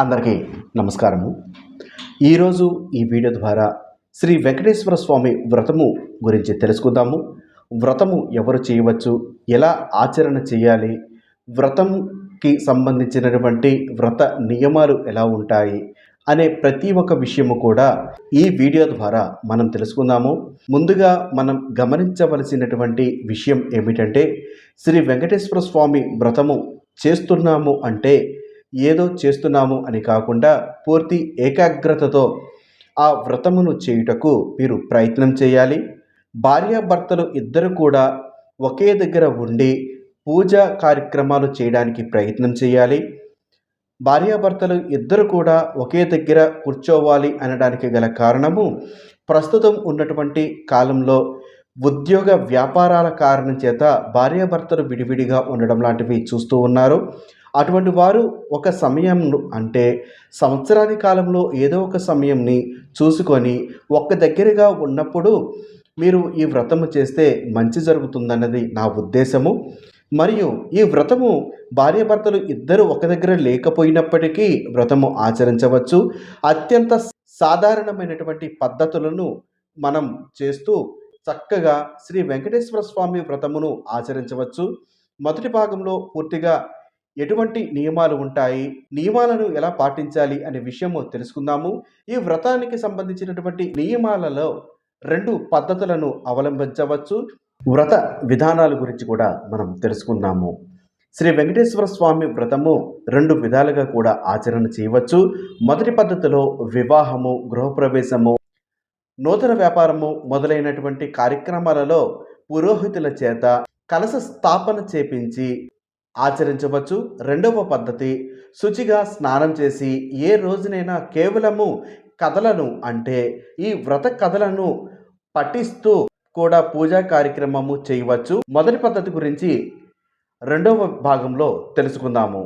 అందరికీ నమస్కారము. ఈరోజు ఈ వీడియో ద్వారా శ్రీ వెంకటేశ్వర స్వామి వ్రతము గురించి తెలుసుకుందాము. వ్రతము ఎవరు చేయవచ్చు, ఎలా ఆచరణ చేయాలి, వ్రతంకి సంబంధించినటువంటి వ్రత నియమాలు ఎలా ఉంటాయి అనే ప్రతి ఒక్క విషయము కూడా ఈ వీడియో ద్వారా మనం తెలుసుకుందాము. ముందుగా మనం గమనించవలసినటువంటి విషయం ఏమిటంటే, శ్రీ వెంకటేశ్వర స్వామి వ్రతము చేస్తున్నాము అంటే ఏదో చేస్తున్నాము అని కాకుండా పూర్తి ఏకాగ్రతతో ఆ వ్రతమును చేయుటకు మీరు ప్రయత్నం చేయాలి. భార్యాభర్తలు ఇద్దరు కూడా ఒకే దగ్గర ఉండి పూజా కార్యక్రమాలు చేయడానికి ప్రయత్నం చేయాలి. భార్యాభర్తలు ఇద్దరు కూడా ఒకే దగ్గర కూర్చోవాలి అనడానికి గల కారణము, ప్రస్తుతం ఉన్నటువంటి కాలంలో ఉద్యోగ వ్యాపారాల కారణం చేత భార్యాభర్తలు విడివిడిగా ఉండడం లాంటివి చూస్తూ ఉన్నారు. అటువంటి వారు ఒక సమయం అంటే సంవత్సరాది కాలంలో ఏదో ఒక సమయంని చూసుకొని ఒక్క దగ్గరగా ఉన్నప్పుడు మీరు ఈ వ్రతము చేస్తే మంచి జరుగుతుందన్నది నా ఉద్దేశము. మరియు ఈ వ్రతము భార్యాభర్తలు ఇద్దరు ఒక దగ్గర లేకపోయినప్పటికీ వ్రతము ఆచరించవచ్చు. అత్యంత సాధారణమైనటువంటి పద్ధతులను మనం చేస్తూ చక్కగా శ్రీ వెంకటేశ్వర స్వామి వ్రతమును ఆచరించవచ్చు. మొదటి భాగంలో పూర్తిగా ఎటువంటి నియమాలు ఉంటాయి, నియమాలను ఎలా పాటించాలి అనే విషయము తెలుసుకుందాము. ఈ వ్రతానికి సంబంధించినటువంటి నియమాలలో 2 పద్ధతులను అవలంబించవచ్చు. వ్రత విధానాల గురించి కూడా మనం తెలుసుకుందాము. శ్రీ వెంకటేశ్వర స్వామి వ్రతము 2 విధాలుగా కూడా ఆచరణ చేయవచ్చు. మొదటి పద్ధతిలో వివాహము, గృహప్రవేశము, నూతన వ్యాపారము మొదలైనటువంటి కార్యక్రమాలలో పురోహితుల చేత కలశ స్థాపన చేపించి ఆచరించవచ్చు. రెండవ పద్ధతి, శుచిగా స్నానం చేసి ఏ రోజునైనా కేవలము కథలను అంటే ఈ వ్రత కథలను పఠిస్తూ కూడా పూజా కార్యక్రమము చేయవచ్చు. మొదటి పద్ధతి గురించి రెండవ భాగంలో తెలుసుకుందాము.